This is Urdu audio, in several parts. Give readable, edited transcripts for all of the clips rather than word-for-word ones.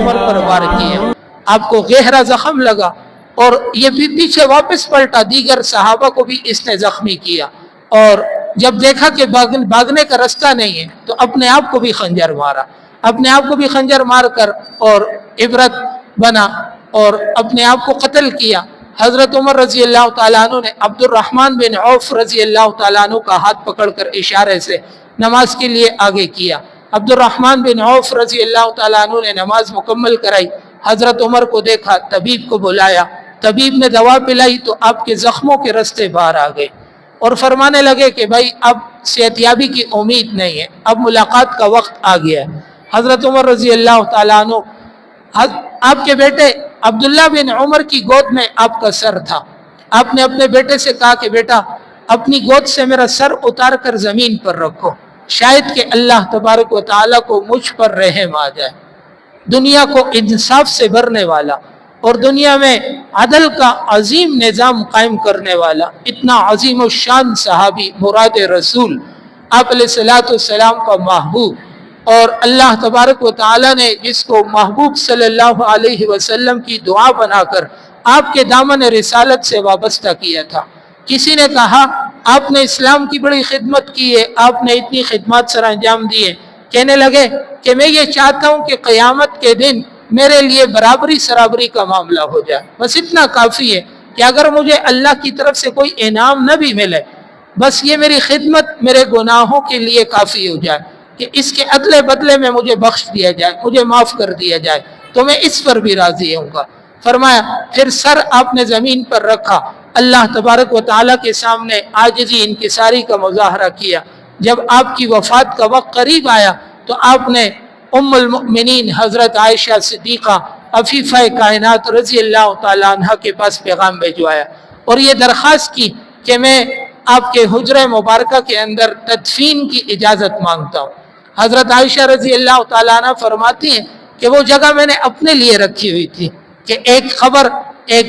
عمر پر وار کیے، آپ کو گہرا زخم لگا اور یہ بھی پیچھے واپس پلٹا، دیگر صحابہ کو بھی اس نے زخمی کیا، اور جب دیکھا کہ بھاگنے کا رستہ نہیں ہے تو اپنے آپ کو بھی خنجر مارا، اپنے آپ کو بھی خنجر مار کر اور عبرت بنا اور اپنے آپ کو قتل کیا۔ حضرت عمر رضی اللہ تعالیٰ عنہ نے عبد الرحمن بن عوف رضی اللہ تعالیٰ عنہ کا ہاتھ پکڑ کر اشارے سے نماز کے لیے آگے کیا۔ عبد الرحمن بن عوف رضی اللہ تعالیٰ عنہ نے نماز مکمل کرائی، حضرت عمر کو دیکھا، طبیب کو بلایا، طبیب نے دوا پلائی تو آپ کے زخموں کے رستے باہر آ گئے اور فرمانے لگے کہ بھائی اب صحتیابی کی امید نہیں ہے، اب ملاقات کا وقت آ گیا ہے۔ حضرت عمر رضی اللہ تعالیٰ عنہ، آپ کے بیٹے عبداللہ بن عمر کی گود میں آپ کا سر تھا، آپ نے اپنے بیٹے سے کہا کہ بیٹا اپنی گود سے میرا سر اتار کر زمین پر رکھو، شاید کہ اللہ تبارک و تعالیٰ کو مجھ پر رحم آ جائے۔ دنیا کو انصاف سے بھرنے والا اور دنیا میں عدل کا عظیم نظام قائم کرنے والا، اتنا عظیم الشان صحابی، مراد رسول، آپ علیہ السلام کا محبوب، اور اللہ تبارک و تعالیٰ نے جس کو محبوب صلی اللہ علیہ وسلم کی دعا بنا کر آپ کے دامن رسالت سے وابستہ کیا تھا۔ کسی نے کہا آپ نے اسلام کی بڑی خدمت کی ہے، آپ نے اتنی خدمات سر انجام دیے، کہنے لگے کہ میں یہ چاہتا ہوں کہ قیامت کے دن میرے لیے برابری سرابری کا معاملہ ہو جائے، بس اتنا کافی ہے کہ اگر مجھے اللہ کی طرف سے کوئی انعام نہ بھی ملے، بس یہ میری خدمت میرے گناہوں کے لیے کافی ہو جائے کہ اس کے عدلے بدلے میں مجھے بخش دیا جائے، مجھے معاف کر دیا جائے، تو میں اس پر بھی راضی ہوں گا۔ فرمایا پھر سر آپ نے زمین پر رکھا، اللہ تبارک و تعالیٰ کے سامنے عاجزی انکساری کا مظاہرہ کیا۔ جب آپ کی وفات کا وقت قریب آیا تو آپ نے ام المؤمنین حضرت عائشہ صدیقہ عفیفہ کائنات رضی اللہ تعالیٰ عنہ کے پاس پیغام بھجوایا اور یہ درخواست کی کہ میں آپ کے حجرہ مبارکہ کے اندر تدفین کی اجازت مانگتا ہوں۔ حضرت عائشہ رضی اللہ تعالیٰ عنہ فرماتی ہیں کہ وہ جگہ میں نے اپنے لیے رکھی ہوئی تھی کہ ایک خبر ایک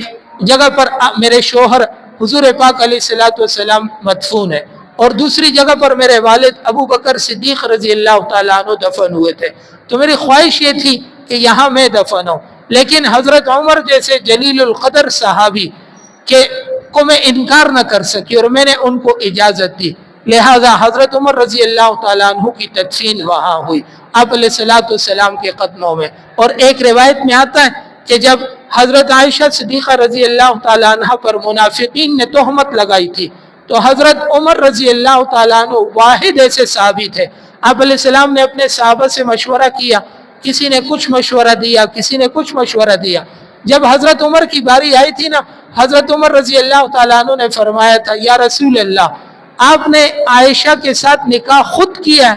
جگہ پر میرے شوہر حضور پاک علیہ السلام مدفون ہے اور دوسری جگہ پر میرے والد ابو بکر صدیق رضی اللہ تعالیٰ عنہ دفن ہوئے تھے، تو میری خواہش یہ تھی کہ یہاں میں دفن ہوں، لیکن حضرت عمر جیسے جلیل القدر صحابی کو میں انکار نہ کر سکی اور میں نے ان کو اجازت دی، لہذا حضرت عمر رضی اللہ تعالیٰ عنہ کی تدفین وہاں ہوئی آپ علیہ السلام کے قدموں میں۔ اور ایک روایت میں آتا ہے کہ جب حضرت عائشہ صدیقہ رضی اللہ تعالیٰ عنہ پر منافقین نے تہمت لگائی تھی تو حضرت عمر رضی اللہ تعالیٰ عنہ واحد ایسے صحابی تھے، آپ علیہ السلام نے اپنے صحابہ سے مشورہ کیا، کسی نے کچھ مشورہ دیا، کسی نے کچھ مشورہ دیا، جب حضرت عمر کی باری آئی تھی نا، حضرت عمر رضی اللہ تعالیٰ عنہ نے فرمایا تھا یا رسول اللہ آپ نے عائشہ کے ساتھ نکاح خود کیا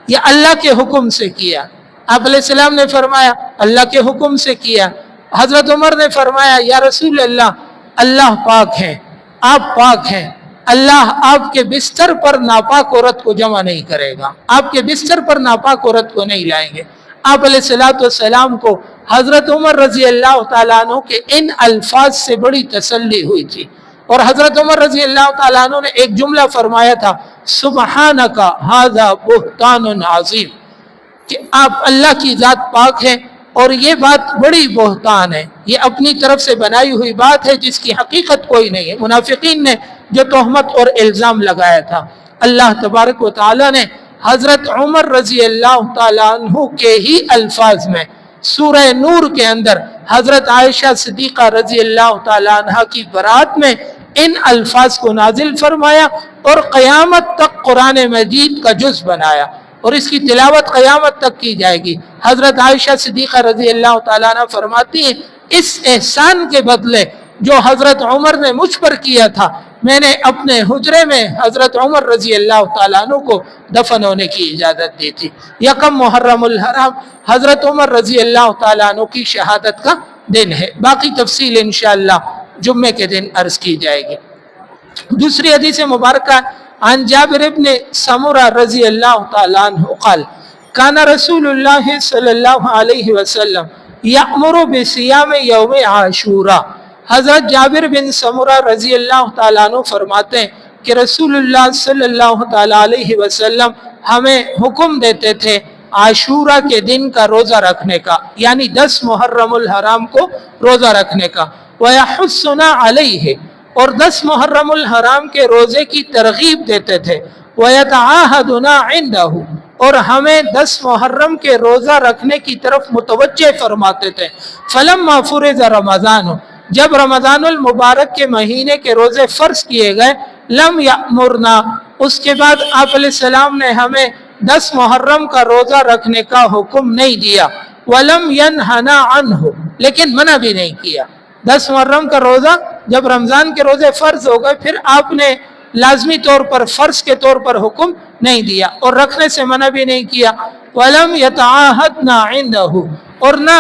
یا اللہ کے حکم سے کیا؟ آپ علیہ السلام نے فرمایا اللہ کے حکم سے کیا۔ حضرت عمر نے فرمایا یا رسول اللہ اللہ پاک ہے، آپ پاک ہیں، اللہ آپ کے بستر پر ناپاک عورت کو جمع نہیں کرے گا، آپ کے بستر پر ناپاک عورت کو نہیں لائیں گے۔ آپ علیہ السلام کو حضرت عمر رضی اللہ تعالیٰ عنہ کے ان الفاظ سے بڑی تسلی ہوئی تھی اور حضرت عمر رضی اللہ تعالیٰ عنہ نے ایک جملہ فرمایا تھا سبحانک ھذا بہتان عظیم، کہ آپ اللہ کی ذات پاک ہے اور یہ بات بڑی بہتان ہے، یہ اپنی طرف سے بنائی ہوئی بات ہے جس کی حقیقت کوئی نہیں ہے۔ منافقین نے جو تہمت اور الزام لگایا تھا، اللہ تبارک و تعالیٰ نے حضرت عمر رضی اللہ تعالیٰ عنہ کے ہی الفاظ میں سورہ نور کے اندر حضرت عائشہ صدیقہ رضی اللہ تعالیٰ عنہ کی برات میں ان الفاظ کو نازل فرمایا اور قیامت تک قرآن مجید کا جز بنایا اور اس کی تلاوت قیامت تک کی جائے گی۔ حضرت عائشہ صدیقہ رضی اللہ تعالیٰ عنہ فرماتی ہیں اس احسان کے بدلے جو حضرت عمر نے مجھ پر کیا تھا، میں نے اپنے حجرے میں حضرت عمر رضی اللہ تعالیٰ عنہ کو دفن ہونے کی اجازت دی تھی۔ یکم محرم الحرام حضرت عمر رضی اللہ تعالیٰ عنہ کی شہادت کا دن ہے، باقی تفصیل انشاءاللہ جمعے کے دن عرض کی جائے گی۔ دوسری حدیث مبارکہ عن جابر ابن سمرہ رضی اللہ تعالیٰ عنہ قال کان رسول اللہ صلی اللہ علیہ وسلم یأمر بصیام یوم عاشوراء۔ حضرت جابر بن سمرہ رضی اللہ تعالیٰ عنہ فرماتے ہیں کہ رسول اللہ صلی اللہ تعالیٰ علیہ وسلم ہمیں حکم دیتے تھے عاشورہ کے دن کا روزہ رکھنے کا، یعنی 10 محرم الحرام کو روزہ رکھنے کا۔ وَيَحُثُّنَا عَلَيْهِ، اور 10 محرم الحرام کے روزے کی ترغیب دیتے تھے۔ وَيَتَعَاهَدُنَا عِنْدَهُ، اور ہمیں 10 محرم کے روزہ رکھنے کی طرف متوجہ فرماتے تھے۔ فَلَمَّا فُرِضَ رمضان، جب رمضان المبارک کے مہینے کے روزے فرض کیے گئے، لم یأمرنا، اس کے بعد آپ علیہ السلام نے ہمیں 10 محرم کا روزہ رکھنے کا حکم نہیں دیا۔ وَلَمْ يَنْهَنَا عَنْهُ، لیکن منع بھی نہیں کیا۔ 10 محرم کا روزہ جب رمضان کے روزے فرض ہو گئے، پھر آپ نے لازمی طور پر فرض کے طور پر حکم نہیں دیا اور رکھنے سے منع بھی نہیں کیا۔ وَلَمْ يَتَعَاهَدْنَا عِنْدَهُ، اور نہ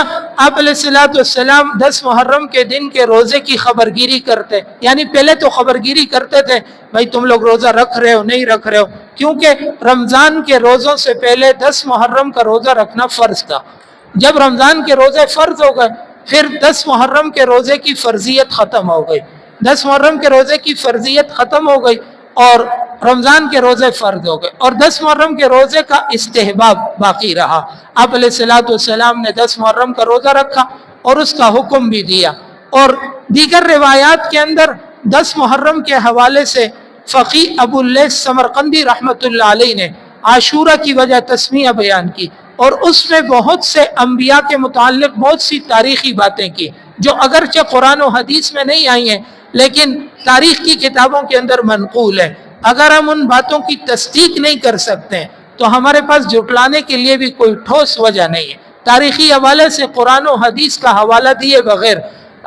آپ علیہ السلام 10 محرم کے دن کے روزے کی خبرگیری کرتے، یعنی پہلے تو خبرگیری کرتے تھے بھائی تم لوگ روزہ رکھ رہے ہو نہیں رکھ رہے ہو، کیونکہ رمضان کے روزوں سے پہلے 10 محرم کا روزہ رکھنا فرض تھا۔ جب رمضان کے روزے فرض ہو گئے، پھر 10 محرم کے روزے کی فرضیت ختم ہو گئی، 10 محرم کے روزے کی فرضیت ختم ہو گئی اور رمضان کے روزے فرض ہو گئے، اور 10 محرم کے روزے کا استحباب باقی رہا۔ آپ علیہ السلام نے 10 محرم کا روزہ رکھا اور اس کا حکم بھی دیا۔ اور دیگر روایات کے اندر 10 محرم کے حوالے سے فقی ابو اللیث سمرقندی رحمۃ اللہ علیہ نے عاشورہ کی وجہ تسمیہ بیان کی، اور اس میں بہت سے انبیاء کے متعلق بہت سی تاریخی باتیں کی جو اگرچہ قرآن و حدیث میں نہیں آئی ہیں لیکن تاریخ کی کتابوں کے اندر منقول ہے۔ اگر ہم ان باتوں کی تصدیق نہیں کر سکتے ہیں تو ہمارے پاس جھٹلانے کے لیے بھی کوئی ٹھوس وجہ نہیں ہے۔ تاریخی حوالے سے قرآن و حدیث کا حوالہ دیے بغیر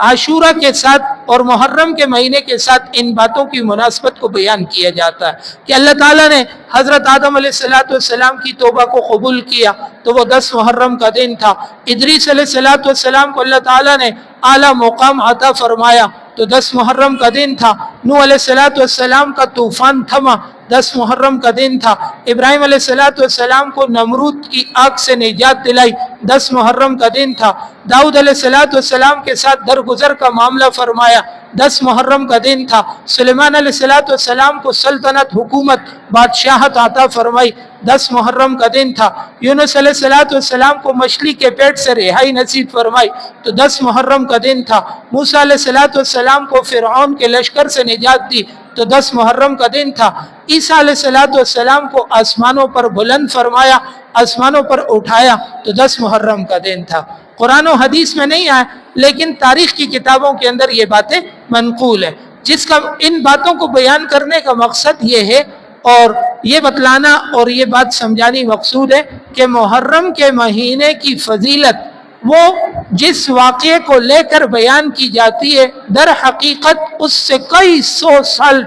عاشورہ کے ساتھ اور محرم کے مہینے کے ساتھ ان باتوں کی مناسبت کو بیان کیا جاتا ہے کہ اللہ تعالیٰ نے حضرت آدم علیہ السلام کی توبہ کو قبول کیا تو وہ 10 محرم کا دن تھا۔ ادریس علیہ السلام کو اللہ تعالیٰ نے اعلیٰ مقام عطا فرمایا تو 10 محرم کا دن تھا۔ نوح علیہ السلام کا طوفان تھما 10 محرم کا دن تھا۔ ابراہیم علیہ السلام کو نمرود کی آگ سے نجات دلائی 10 محرم کا دن تھا۔ داؤد علیہ السلام کے ساتھ درگزر کا معاملہ فرمایا 10 محرم کا دن تھا۔ سلیمان علیہ السلام کو سلطنت، حکومت، بادشاہت عطا فرمائی 10 محرم کا دن تھا۔ یونس علیہ السلام کو مچھلی کے پیٹ سے رہائی نصیب فرمائی تو 10 محرم کا دن تھا۔ موسیٰ علیہ السلام کو فرعون کے لشکر سے نجات دی تو 10 محرم کا دن تھا۔ عیسیٰ علیہ السلام کو آسمانوں پر بلند فرمایا، آسمانوں پر اٹھایا تو 10 محرم کا دن تھا۔ قرآن و حدیث میں نہیں آیا لیکن تاریخ کی کتابوں کے اندر یہ باتیں منقول ہیں، جس کا ان باتوں کو بیان کرنے کا مقصد یہ ہے اور یہ بتلانا اور یہ بات سمجھانی مقصود ہے کہ محرم کے مہینے کی فضیلت وہ جس واقعے کو لے کر بیان کی جاتی ہے در حقیقت اس سے کئی سو سال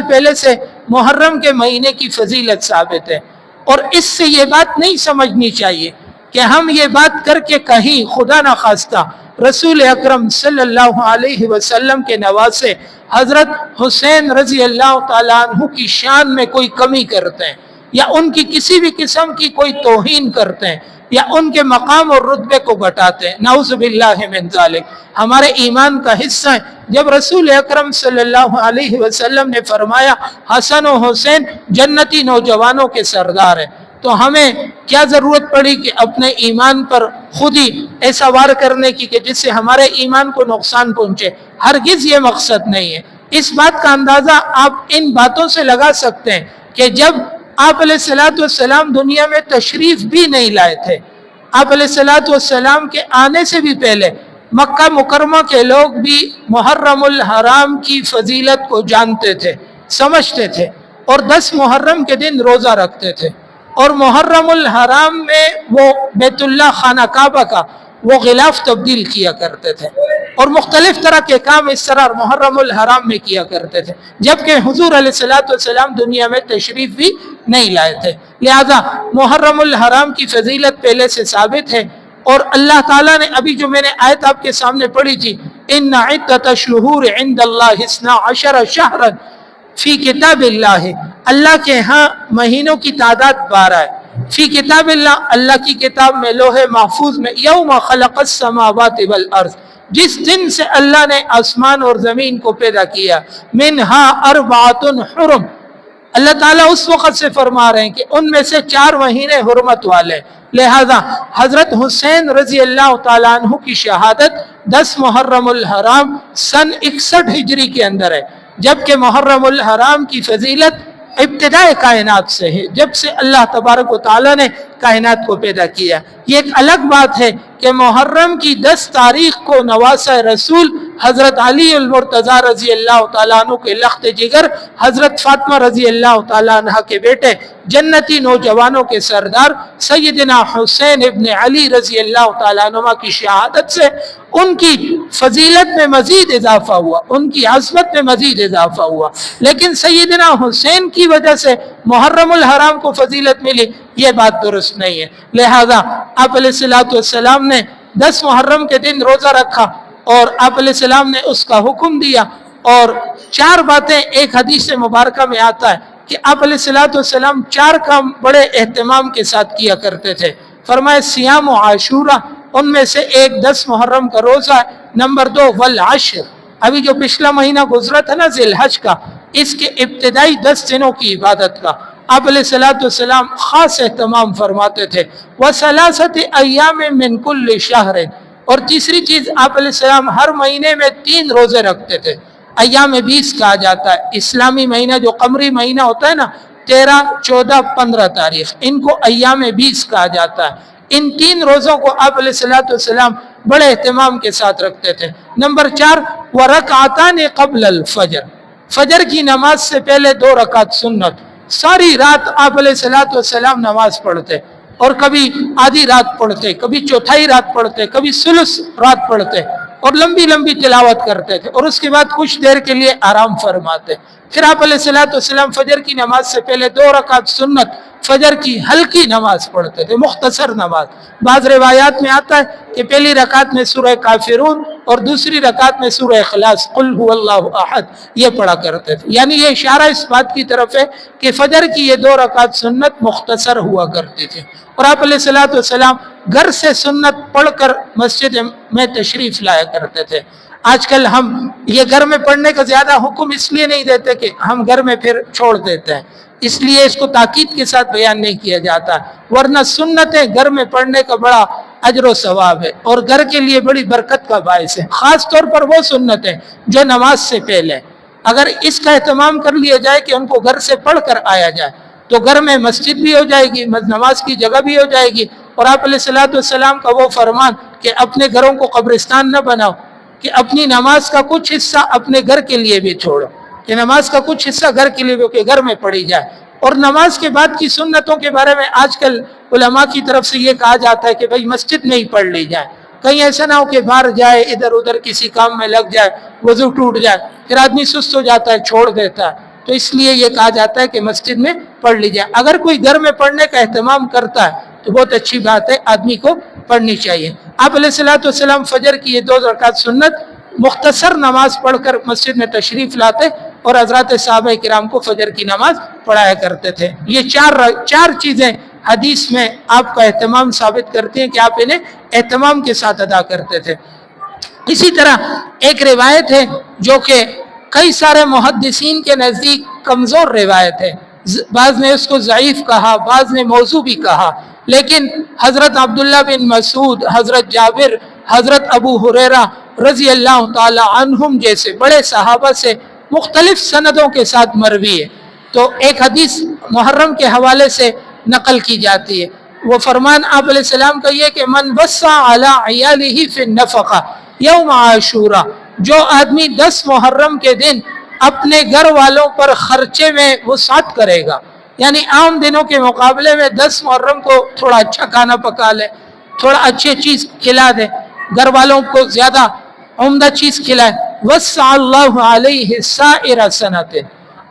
پہلے سے محرم کے مہینے کی فضیلت ثابت ہے۔ اور اس سے یہ بات نہیں سمجھنی چاہیے کہ ہم یہ بات کر کے کہیں خدا نخواستہ رسول اکرم صلی اللہ علیہ وسلم کے نواسے حضرت حسین رضی اللہ تعالیٰ عنہ کی شان میں کوئی کمی کرتے ہیں یا ان کی کسی بھی قسم کی کوئی توہین کرتے ہیں یا ان کے مقام اور رتبے کو گھٹاتے ہیں، نعوذ باللہ من ذالک۔ ہمارے ایمان کا حصہ ہے جب رسول اکرم صلی اللہ علیہ وسلم نے فرمایا حسن و حسین جنتی نوجوانوں کے سردار ہیں، تو ہمیں کیا ضرورت پڑی کہ اپنے ایمان پر خود ہی ایسا وار کرنے کی کہ جس سے ہمارے ایمان کو نقصان پہنچے؟ ہرگز یہ مقصد نہیں ہے۔ اس بات کا اندازہ آپ ان باتوں سے لگا سکتے ہیں کہ جب آپ علیہ السلام دنیا میں تشریف بھی نہیں لائے تھے، آپ علیہ السلام کے آنے سے بھی پہلے مکہ مکرمہ کے لوگ بھی محرم الحرام کی فضیلت کو جانتے تھے، سمجھتے تھے اور 10 محرم کے دن روزہ رکھتے تھے، اور محرم الحرام میں وہ بیت اللہ خانہ کعبہ کا وہ غلاف تبدیل کیا کرتے تھے اور مختلف طرح کے کام اس طرح محرم الحرام میں کیا کرتے تھے، جبکہ حضور علیہ السلام دنیا میں تشریف بھی نہیں لائے تھے۔ لہذا محرم الحرام کی فضیلت پہلے سے ثابت ہے، اور اللہ تعالیٰ نے ابھی جو میں نے آیت آپ کے سامنے پڑھی تھی ان عدۃ الشہور عند اللہ 12 شہرا فی کتاب اللہ، اللہ کے ہاں مہینوں کی تعداد 12 ہے۔ فی کتاب اللہ، اللہ کی کتاب میں لوح محفوظ میں، یوم خلق السماوات والارض، جس دن سے اللہ نے آسمان اور زمین کو پیدا کیا، منہا 4 حرم، اللہ تعالیٰ اس وقت سے فرما رہے ہیں کہ ان میں سے 4 مہینے حرمت والے، لہذا حضرت حسین رضی اللہ تعالیٰ عنہ کی شہادت 10 محرم الحرام سن 61 ہجری کے اندر ہے، جبکہ محرم الحرام کی فضیلت ابتداء کائنات سے ہے، جب سے اللہ تبارک و تعالیٰ نے کائنات کو پیدا کیا۔ یہ ایک الگ بات ہے کہ محرم کی 10 تاریخ کو نواسہ رسول حضرت علی المرتضیٰ رضی اللہ تعالیٰ عنہ کے لخت جگر حضرت فاطمہ رضی اللہ تعالیٰ عنہ کے بیٹے جنتی نوجوانوں کے سردار سیدنا حسین ابن علی رضی اللہ تعالیٰ عنہ کی شہادت سے ان کی فضیلت میں مزید اضافہ ہوا، ان کی عظمت میں مزید اضافہ ہوا۔ لیکن سیدنا حسین کی وجہ سے محرم الحرام کو فضیلت ملی، یہ بات درست نہیں ہے۔ لہذا آپ علیہ السلام نے 10 محرم کے دن روزہ رکھا اور آپ علیہ السلام نے اس کا حکم دیا، اور 4 باتیں ایک حدیث مبارکہ میں آتا ہے کہ آپ علیہ السلام 4 کام بڑے اہتمام کے ساتھ کیا کرتے تھے۔ فرمایا سیام و عاشورہ، ان میں سے ایک 10 محرم کا روزہ ہے، نمبر 2 والعشر، ابھی جو پچھلا مہینہ گزرا تھا نا ذی الحج کا، اس کے ابتدائی 10 دنوں کی عبادت کا آپ علیہ السلام خاص اہتمام فرماتے تھے۔ وثلاثۃ ایام من کل شہر، اور تیسری چیز آپ علیہ السلام ہر مہینے میں 3 روزے رکھتے تھے۔ ایام 20 کہا جاتا ہے، اسلامی مہینہ جو قمری مہینہ ہوتا ہے نا، 13، 14، 15 تاریخ، ان کو ایام 20 کہا جاتا ہے۔ ان 3 روزوں کو آپ علیہ السلام بڑے اہتمام کے ساتھ رکھتے تھے۔ نمبر 4 ورکعتان قبل الفجر، فجر کی نماز سے پہلے 2 رکعت سنت۔ ساری رات آپ علیہ السلام نماز پڑھتے، اور کبھی آدھی رات پڑھتے، کبھی چوتھائی رات پڑھتے، کبھی ثلث رات پڑھتے، اور لمبی لمبی تلاوت کرتے تھے، اور اس کے بعد کچھ دیر کے لیے آرام فرماتے۔ پھر آپ علیہ السلام فجر کی نماز سے پہلے 2 رکعت سنت فجر کی ہلکی نماز پڑھتے تھے، مختصر نماز۔ بعض روایات میں آتا ہے کہ پہلی رکعت میں سورہ کافرون اور دوسری رکعت میں سورہ اخلاص قل هو اللہ احد یہ پڑھا کرتے تھے، یعنی یہ اشارہ اس بات کی طرف ہے کہ فجر کی یہ 2 رکعت سنت مختصر ہوا کرتی تھی، اور آپ علیہ السلام گھر سے سنت پڑھ کر مسجد میں تشریف لایا کرتے تھے۔ آج کل ہم یہ گھر میں پڑھنے کا زیادہ حکم اس لیے نہیں دیتے کہ ہم گھر میں پھر چھوڑ دیتے ہیں، اس لیے اس کو تاکید کے ساتھ بیان نہیں کیا جاتا، ورنہ سنتیں گھر میں پڑھنے کا بڑا اجر و ثواب ہے اور گھر کے لیے بڑی برکت کا باعث ہے، خاص طور پر وہ سنتیں جو نماز سے پہلے۔ اگر اس کا اہتمام کر لیا جائے کہ ان کو گھر سے پڑھ کر آیا جائے تو گھر میں مسجد بھی ہو جائے گی، نماز کی جگہ بھی ہو جائے گی، اور آپ علیہ السلام کا وہ فرمان کہ اپنے گھروں کو قبرستان نہ بناؤ، کہ اپنی نماز کا کچھ حصہ اپنے گھر کے لیے بھی چھوڑو، کہ نماز کا کچھ حصہ گھر کے لیے بھی کہ گھر میں پڑھی جائے۔ اور نماز کے بعد کی سنتوں کے بارے میں آج کل علماء کی طرف سے یہ کہا جاتا ہے کہ بھئی مسجد میں ہی پڑھ لی جائے، کہیں ایسا نہ ہو کہ باہر جائے ادھر ادھر کسی کام میں لگ جائے، وضو ٹوٹ جائے، پھر آدمی سست ہو جاتا ہے چھوڑ دیتا ہے، تو اس لیے یہ کہا جاتا ہے کہ مسجد میں پڑھ لی جائے۔ اگر کوئی گھر میں پڑھنے کا اہتمام کرتا ہے تو بہت اچھی بات ہے، آدمی کو پڑھنی چاہیے۔ آپ علیہ السلام فجر کی یہ 2 رکعت سنت مختصر نماز پڑھ کر مسجد میں تشریف لاتے اور حضرات صحابہ کرام کو فجر کی نماز پڑھایا کرتے تھے۔ یہ 4 چیزیں حدیث میں آپ کا اہتمام ثابت کرتی ہیں کہ آپ انہیں اہتمام کے ساتھ ادا کرتے تھے۔ اسی طرح ایک روایت ہے جو کہ کئی سارے محدثین کے نزدیک کمزور روایت ہے، بعض نے اس کو ضعیف کہا، بعض نے موضوع بھی کہا، لیکن حضرت عبداللہ بن مسعود، حضرت جابر، حضرت ابو ہریرہ رضی اللہ تعالی عنہم جیسے بڑے صحابہ سے مختلف سندوں کے ساتھ مروی ہے۔ تو ایک حدیث محرم کے حوالے سے نقل کی جاتی ہے، وہ فرمان آپ علیہ السلام کا یہ کہ من وسع علی عیالہ فی النفقہ یوم عاشورہ، جو آدمی 10 محرم کے دن اپنے گھر والوں پر خرچے میں وسعت کرے گا، یعنی عام دنوں کے مقابلے میں 10 محرم کو تھوڑا اچھا کھانا پکا لے، تھوڑا اچھی چیز کھلا دے، گھر والوں کو زیادہ عمدہ چیز کھلائے، وسع اللہ علیہ سائر سنۃ،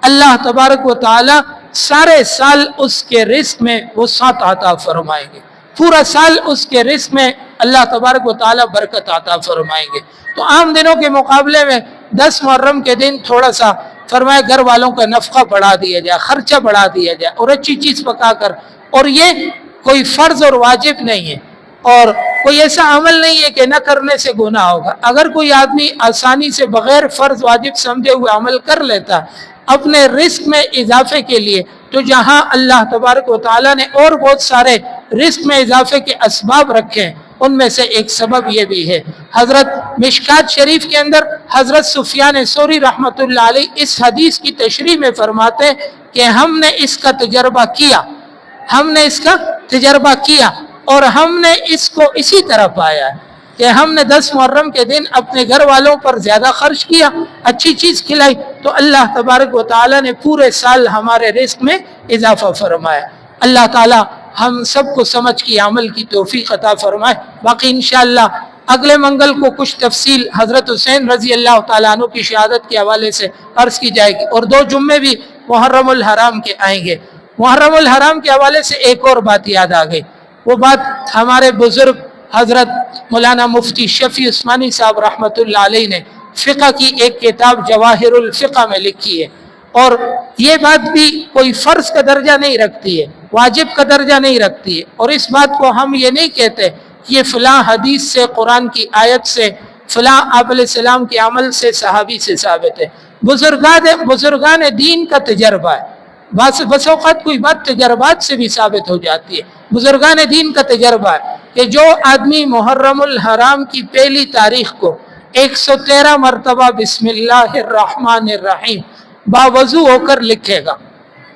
اللہ تبارک و تعالی سارے سال اس کے رزق میں وسعت عطا فرمائیں گے، پورا سال اس کے رزق میں اللہ تبارک و تعالی برکت عطا فرمائیں گے۔ تو عام دنوں کے مقابلے میں 10 محرم کے دن تھوڑا سا فرمایا گھر والوں کا نفقہ بڑھا دیا جائے، خرچہ بڑھا دیا جائے اور اچھی چیز پکا کر، اور یہ کوئی فرض اور واجب نہیں ہے، اور کوئی ایسا عمل نہیں ہے کہ نہ کرنے سے گناہ ہوگا۔ اگر کوئی آدمی آسانی سے بغیر فرض واجب سمجھے ہوئے عمل کر لیتا اپنے رزق میں اضافے کے لیے، تو جہاں اللہ تبارک و تعالیٰ نے اور بہت سارے رزق میں اضافے کے اسباب رکھے ہیں، ان میں سے ایک سبب یہ بھی ہے۔ حضرت مشکات شریف کے اندر حضرت سفیان ثوری رحمۃ اللہ علیہ اس حدیث کی تشریح میں فرماتے ہیں کہ ہم نے اس کا تجربہ کیا، اور ہم نے اس کو اسی طرح پایا ہے کہ ہم نے 10 محرم کے دن اپنے گھر والوں پر زیادہ خرچ کیا، اچھی چیز کھلائی، تو اللہ تبارک و تعالیٰ نے پورے سال ہمارے رزق میں اضافہ فرمایا۔ اللہ تعالیٰ ہم سب کو سمجھ کی عمل کی توفیق عطا فرمائے۔ باقی انشاءاللہ اگلے منگل کو کچھ تفصیل حضرت حسین رضی اللہ تعالیٰ عنہ کی شہادت کے حوالے سے عرض کی جائے گی، اور 2 جمعے بھی محرم الحرام کے آئیں گے۔ محرم الحرام کے حوالے سے ایک اور بات یاد آ گئی، وہ بات ہمارے بزرگ حضرت مولانا مفتی شفیع عثمانی صاحب رحمۃ اللہ علیہ نے فقہ کی ایک کتاب جواہر الفقہ میں لکھی ہے، اور یہ بات بھی کوئی فرض کا درجہ نہیں رکھتی ہے، واجب کا درجہ نہیں رکھتی ہے، اور اس بات کو ہم یہ نہیں کہتے کہ یہ فلاں حدیث سے، قرآن کی آیت سے، فلاں آپ علیہ السلام کے عمل سے، صحابی سے ثابت ہے۔ بزرگان دین کا تجربہ ہے، بس اوقات کوئی بات تجربات سے بھی ثابت ہو جاتی ہے۔ بزرگان دین کا تجربہ ہے کہ جو آدمی محرم الحرام کی پہلی تاریخ کو 113 مرتبہ بسم اللہ الرحمن الرحیم باوضو ہو کر لکھے گا،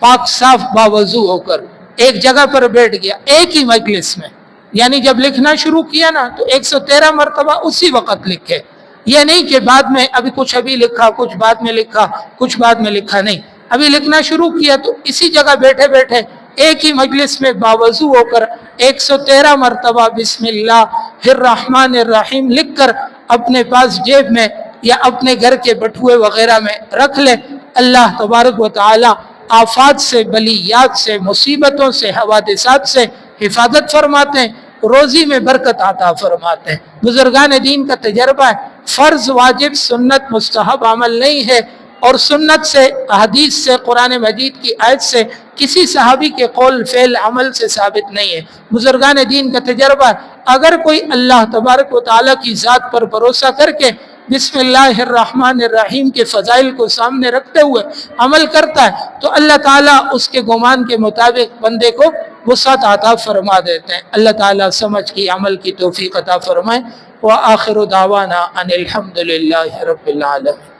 پاک صاف باوضو ہو کر ایک جگہ پر بیٹھ گیا ایک ہی مجلس میں، یعنی جب لکھنا شروع کیا نا تو 113 مرتبہ اسی وقت لکھے، یہ نہیں کہ بعد میں ابھی لکھا، کچھ بعد میں لکھا، کچھ بعد میں لکھا، نہیں، ابھی لکھنا شروع کیا تو اسی جگہ بیٹھے بیٹھے ایک ہی مجلس میں باوضو ہو کر 113 مرتبہ بسم اللہ الرحمن الرحیم لکھ کر اپنے پاس جیب میں یا اپنے گھر کے بٹوے وغیرہ میں رکھ لے۔ اللہ تبارک و تعالی آفات سے، بلیات سے، مصیبتوں سے، حوادثات سے حفاظت فرماتے ہیں، روزی میں برکت عطا فرماتے ہیں۔ بزرگان دین کا تجربہ ہے، فرض، واجب، سنت، مستحب عمل نہیں ہے، اور سنت سے، حدیث سے، قرآن مجید کی آیت سے، کسی صحابی کے قول، فعل، عمل سے ثابت نہیں ہے۔ بزرگان دین کا تجربہ ہے، اگر کوئی اللہ تبارک و تعالیٰ کی ذات پر بھروسہ کر کے بسم اللہ الرحمن الرحیم کے فضائل کو سامنے رکھتے ہوئے عمل کرتا ہے تو اللہ تعالیٰ اس کے گمان کے مطابق بندے کو وسعت عطا فرما دیتے ہیں۔ اللہ تعالیٰ سمجھ کی عمل کی توفیق عطا فرمائے۔ وآخر دعوانا ان الحمد للہ رب العالمین۔